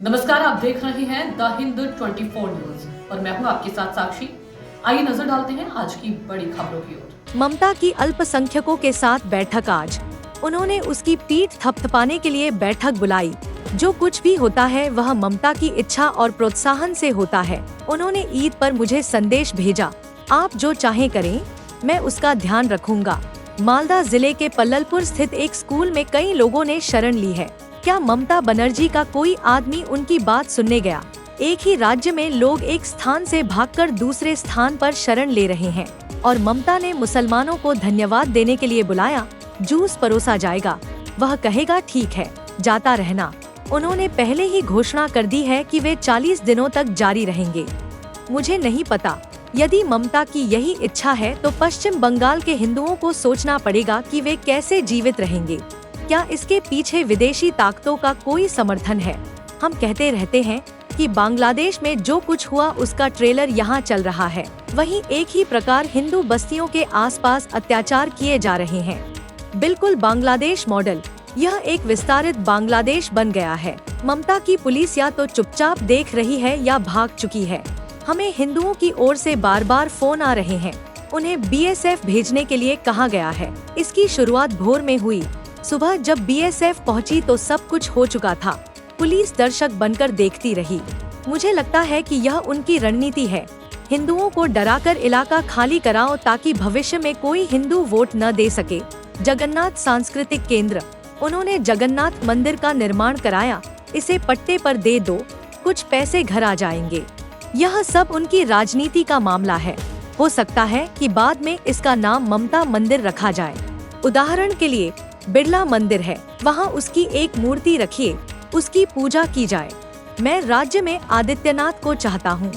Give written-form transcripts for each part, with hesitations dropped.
नमस्कार, आप देख रहे हैं द हिंद 24 न्यूज और मैं हूं आपके साथ साक्षी। आइए नजर डालते हैं आज की बड़ी खबरों की ओर। ममता की अल्पसंख्यकों के साथ बैठक आज। उन्होंने उसकी पीठ थपथपाने के लिए बैठक बुलाई। जो कुछ भी होता है वह ममता की इच्छा और प्रोत्साहन से होता है। उन्होंने ईद पर मुझे संदेश भेजा, आप जो चाहें करें, मैं उसका ध्यान रखूंगा। मालदा जिले के पल्ललपुर स्थित एक स्कूल में कई लोगों ने शरण ली है। क्या ममता बनर्जी का कोई आदमी उनकी बात सुनने गया? एक ही राज्य में लोग एक स्थान से भागकर दूसरे स्थान पर शरण ले रहे हैं और ममता ने मुसलमानों को धन्यवाद देने के लिए बुलाया। जूस परोसा जाएगा, वह कहेगा ठीक है, जाता रहना। उन्होंने पहले ही घोषणा कर दी है कि वे 40 दिनों तक जारी रहेंगे। मुझे नहीं पता, यदि ममता की यही इच्छा है तो पश्चिम बंगाल के हिंदुओं को सोचना पड़ेगा कि वे कैसे जीवित रहेंगे। क्या इसके पीछे विदेशी ताकतों का कोई समर्थन है? हम कहते रहते हैं कि बांग्लादेश में जो कुछ हुआ उसका ट्रेलर यहाँ चल रहा है। वहीं एक ही प्रकार हिंदू बस्तियों के आसपास अत्याचार किए जा रहे हैं। बिल्कुल बांग्लादेश मॉडल। यह एक विस्तारित बांग्लादेश बन गया है। ममता की पुलिस या तो चुपचाप देख रही है या भाग चुकी है। हमें हिंदुओं की ओर से बार बार फोन आ रहे हैं। उन्हें बीएसएफ भेजने के लिए कहा गया है। इसकी शुरुआत भोर में हुई। सुबह जब बीएसएफ पहुंची तो सब कुछ हो चुका था। पुलिस दर्शक बनकर देखती रही। मुझे लगता है कि यह उनकी रणनीति है। हिंदुओं को डराकर इलाका खाली कराओ ताकि भविष्य में कोई हिंदू वोट न दे सके। जगन्नाथ सांस्कृतिक केंद्र। उन्होंने जगन्नाथ मंदिर का निर्माण कराया। इसे पट्टे पर दे दो, कुछ पैसे घर आ जाएंगे। यह सब उनकी राजनीति का मामला है। हो सकता है कि बाद में इसका नाम ममता मंदिर रखा जाए। उदाहरण के लिए बिरला मंदिर है, वहाँ उसकी एक मूर्ति रखिए, उसकी पूजा की जाए। मैं राज्य में आदित्यनाथ को चाहता हूँ।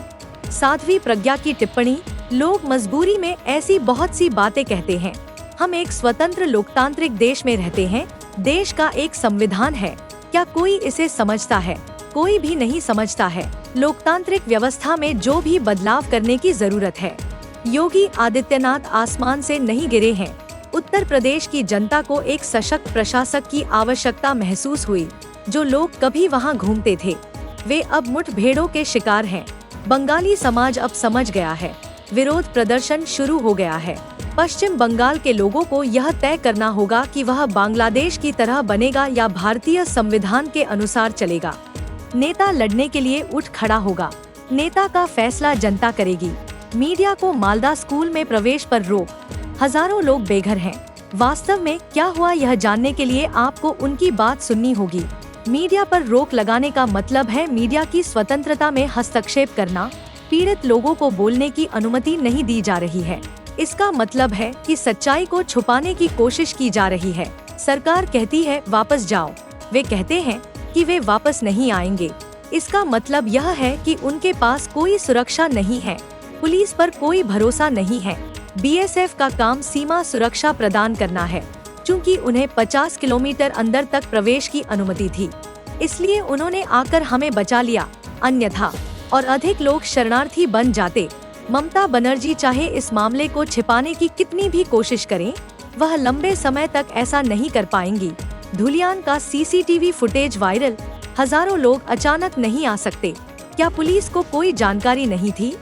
साध्वी प्रज्ञा की टिप्पणी, लोग मजबूरी में ऐसी बहुत सी बातें कहते हैं। हम एक स्वतंत्र लोकतांत्रिक देश में रहते हैं। देश का एक संविधान है। क्या कोई इसे समझता है? कोई भी नहीं समझता है। लोकतांत्रिक व्यवस्था में जो भी बदलाव करने की जरूरत है। योगी आदित्यनाथ आसमान से नहीं गिरे हैं। उत्तर प्रदेश की जनता को एक सशक्त प्रशासक की आवश्यकता महसूस हुई। जो लोग कभी वहां घूमते थे, वे अब मुठभेड़ों के शिकार हैं। बंगाली समाज अब समझ गया है। विरोध प्रदर्शन शुरू हो गया है। पश्चिम बंगाल के लोगों को यह तय करना होगा कि वह बांग्लादेश की तरह बनेगा या भारतीय संविधान के अनुसार चलेगा। नेता लड़ने के लिए उठ खड़ा होगा। नेता का फैसला जनता करेगी। मीडिया को मालदा स्कूल में प्रवेश पर रोक। हजारों लोग बेघर हैं। वास्तव में क्या हुआ यह जानने के लिए आपको उनकी बात सुननी होगी। मीडिया पर रोक लगाने का मतलब है मीडिया की स्वतंत्रता में हस्तक्षेप करना। पीड़ित लोगों को बोलने की अनुमति नहीं दी जा रही है। इसका मतलब है कि सच्चाई को छुपाने की कोशिश की जा रही है। सरकार कहती है वापस जाओ, वे कहते हैं कि वे वापस नहीं आएंगे। इसका मतलब यह है कि उनके पास कोई सुरक्षा नहीं है। पुलिस पर कोई भरोसा नहीं है। बीएसएफ का काम सीमा सुरक्षा प्रदान करना है। चूँकि उन्हें 50 किलोमीटर अंदर तक प्रवेश की अनुमति थी, इसलिए उन्होंने आकर हमें बचा लिया। अन्यथा और अधिक लोग शरणार्थी बन जाते। ममता बनर्जी चाहे इस मामले को छिपाने की कितनी भी कोशिश करें, वह लंबे समय तक ऐसा नहीं कर पाएंगी। धुलियान का सीसीटीवी फुटेज वायरल। हजारों लोग अचानक नहीं आ सकते। क्या पुलिस को कोई जानकारी नहीं थी?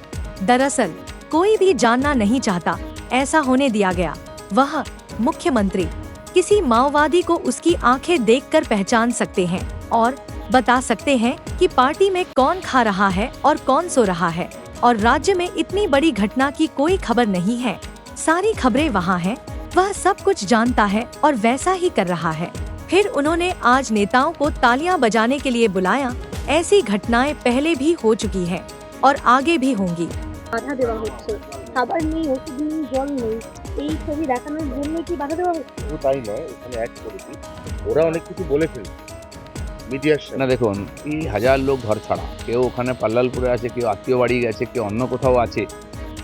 दरअसल कोई भी जानना नहीं चाहता। ऐसा होने दिया गया। वह मुख्यमंत्री किसी माओवादी को उसकी आंखें देखकर पहचान सकते हैं और बता सकते हैं कि पार्टी में कौन खा रहा है और कौन सो रहा है। और राज्य में इतनी बड़ी घटना की कोई खबर नहीं है। सारी खबरें वहाँ हैं। वह सब कुछ जानता है और वैसा ही कर रहा है। फिर उन्होंने आज नेताओं को तालियां बजाने के लिए बुलाया। ऐसी घटनाएं पहले भी हो चुकी हैं और आगे भी होंगी। বাধা দেওয়া হচ্ছে, খাবার নেই, ওষুধ নেই, জল নেই, এই ছবি দেখানোর জন্য কি বাধা দেওয়া হচ্ছে? শুধু তাই নয়, এখানে অ্যাড করেছি, ওরা অনেক কিছু বলে ফেলছে মিডিয়ার সামনে। না দেখুন, 30,000 লোক ঘর ছাড়া, কেউ ওখানে পাল্লালপুরে আছে, কেউ আত্মীয় বাড়ি গেছে, কেউ অন্য কোথাও আছে।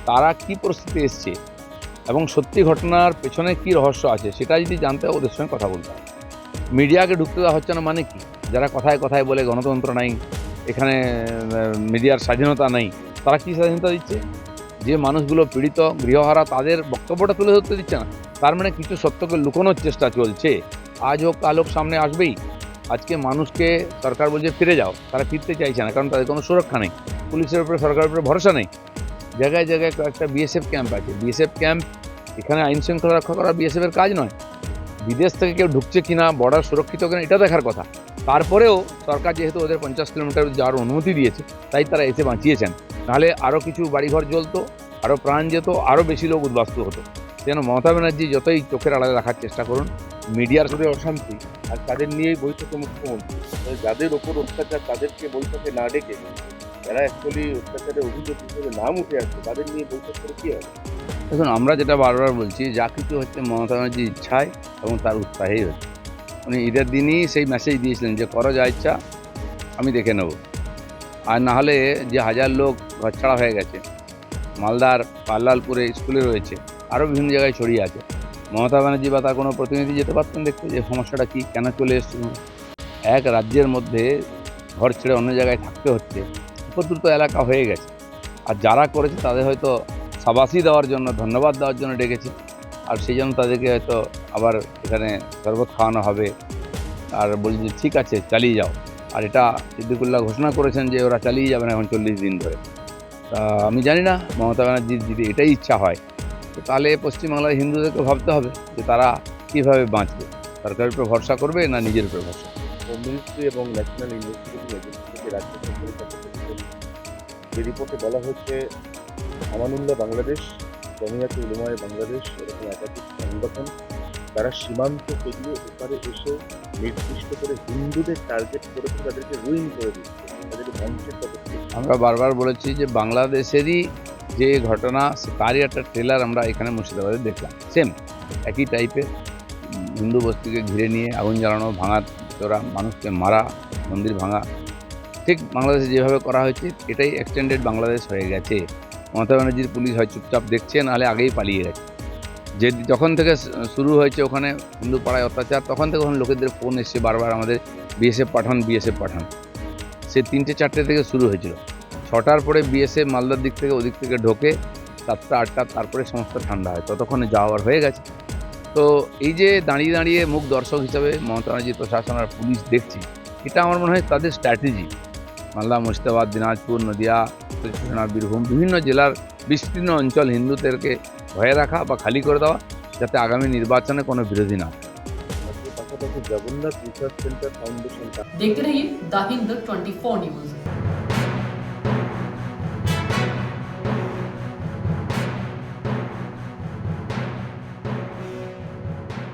তারা কি পরিস্থিতি এসছে এবং সত্যি ঘটনার পেছনে কি রহস্য আছে সেটা যদি জানতে হয় ওদের সঙ্গে কথা বলতে হবে। মিডিয়াকে ঢুকতে দেওয়া হচ্ছে না মানে কি? যারা কথায় কথায় বলে গণতন্ত্র নাই, এখানে মিডিয়ার স্বাধীনতা নাই, তারা কি স্বাধীনতা দিচ্ছে? যে মানুষগুলো পীড়িত, গৃহহারা, তাদের বক্তব্যটা তুলে ধরতে দিচ্ছে না। তার মানে কিছু সত্যকে লুকানোর চেষ্টা চলছে। আজ হোক কাল হোক সামনে আসবেই। আজকে মানুষকে সরকার বলছে ফিরে যাও, তারা ফিরতে চাইছে না, কারণ তাদের কোনো সুরক্ষা নেই, পুলিশের উপরে সরকারের উপরে ভরসা নেই। জায়গায় জায়গায় কয়েকটা বিএসএফ ক্যাম্প আছে, বিএসএফ ক্যাম্প, এখানে আইন শৃঙ্খলা রক্ষা করা বিএসএফের কাজ নয়। বিদেশ থেকে কেউ ঢুকছে কিনা, বর্ডার সুরক্ষিত কিনা, এটা দেখার কথা। তারপরেও সরকার যেহেতু ওদের 50 কিলোমিটার যাওয়ার অনুমতি দিয়েছে, তাই তারা এসে বাঁচিয়েছেন। নাহলে আরও কিছু বাড়িঘর জ্বলতো, আরও প্রাণ যেত, আরও বেশি লোক উদ্বাস্তু হতো। যেন মমতা ব্যানার্জি যতই চোখের আড়ালে রাখার চেষ্টা করুন, মিডিয়ার করে অশান্তি, আর তাদের নিয়েই বৈঠকে মুখ্যমন্ত্রী, যাদের ওপর অত্যাচার তাদেরকে বৈঠকে না ডেকে যারা অ্যাকচুয়ালি অত্যাচারের অভিযোগ হিসেবে নাম উঠে আসছে তাদের নিয়ে বৈঠক করে কি হবে? দেখুন, আমরা যেটা বারবার বলছি, যা কিছু হচ্ছে মমতা ব্যানার্জির ইচ্ছায় এবং তার উৎসাহেই হচ্ছে। উনি ঈদের দিনই সেই মেসেজ দিয়েছিলেন যে করো যা ইচ্ছা, আমি দেখে নেব। আর না হলে যে 1000 লোক ঘরছাড়া হয়ে গেছে, মালদার পাল্লালপুরে স্কুলে রয়েছে, আরও বিভিন্ন জায়গায় ছড়িয়ে আছে, মমতা ব্যানার্জি বা তার কোনো প্রতিনিধি যেতে পারতেন দেখতে যে সমস্যাটা কী, কেন চলে এসছে। এক রাজ্যের মধ্যে ঘর ছেড়ে অন্য জায়গায় থাকতে হচ্ছে, উপদ্রুত এলাকা হয়ে গেছে, আর যারা করেছে তাদের হয়তো শাবাশি দেওয়ার জন্য, ধন্যবাদ দেওয়ার জন্য ডেকেছে, আর সেই জন্য তাদেরকে হয়তো আবার এখানে শরবত খাওয়ানো হবে, আর বলছে যে ঠিক আছে চালিয়ে যাও। আর এটা সিদ্দিকুল্লাহ ঘোষণা করেছেন যে ওরা চালিয়ে যাবেন এখন 40 দিন ধরে। তা আমি জানি না, মমতা ব্যানার্জির যদি এটাই ইচ্ছা হয়, তো তাহলে পশ্চিমবাংলার হিন্দুদেরকে ভাবতে হবে যে তারা কীভাবে বাঁচবে, সরকারের উপর ভরসা করবে না নিজের উপর ভরসা। হোম মিনিস্ট্রি এবং ন্যাশনাল ইনভেস্টিগেটিভ এজেন্সি থেকে রাজ্য সরকারের কাছে যে রিপোর্টে বলা হচ্ছে আমানুল্লাহ বাংলাদেশ, জমিয়াতে উলামায়ে বাংলাদেশ, এরকম একাধিক সংগঠন তারা সীমান্ত পেরিয়ে এপারে এসে নির্দিষ্ট করে হিন্দুদের টার্গেট করে তাদেরকে রুইন করে দিচ্ছে, তাদেরকে ধ্বংসের পথে ঠেলে দিচ্ছে। আমরা বারবার বলেছি যে বাংলাদেশেরই যে ঘটনা, তারই একটা ট্রেলার আমরা এখানে মুর্শিদাবাদে দেখলাম, সেম একই টাইপের, হিন্দু বস্তিকে ঘিরে নিয়ে আগুন জ্বালানো, ভাঙা চোরা, মানুষকে মারা, মন্দির ভাঙা, ঠিক বাংলাদেশে যেভাবে করা হয়েছে এটাই এক্সটেন্ডেড বাংলাদেশ হয়ে গেছে। মমতা ব্যানার্জির পুলিশ হয় চুপচাপ দেখছে, নাহলে আগেই পালিয়ে গেছে। যে যখন থেকে শুরু হয়েছে ওখানে হিন্দু পাড়ায় অত্যাচার, তখন থেকে ওখানে লোকেদের ফোন এসছে বারবার, আমাদের বিএসএফ পাঠান, বিএসএফ পাঠান। সে 3টে-4টে থেকে শুরু হয়েছিল, 6টার পরে বিএসএফ মালদার দিক থেকে ওদিক থেকে ঢোকে, 7টা-8টা, তারপরে সমস্ত ঠান্ডা হয়, ততক্ষণে যাওয়ার হয়ে গেছে। তো এই যে দাঁড়িয়ে দাঁড়িয়ে মুখ দর্শক হিসাবে মমতা ব্যানার্জির প্রশাসন আর পুলিশ দেখছি, এটা আমার মনে হয় তাদের স্ট্র্যাটেজি। মালদা, মুর্শিদাবাদ, দিনাজপুর, নদিয়া, বীরভূম, বিভিন্ন জেলার বিস্তীর্ণ অঞ্চল হিন্দুদেরকে ভয়ে রাখা বা খালি করে দেওয়া, যাতে আগামী নির্বাচনে কোনো বিরোধী না। পাশাপাশি জগন্নাথ রিসার্চ সেন্টার ফাউন্ডেশন देखते रहिए द हिंद 24 न्यूज।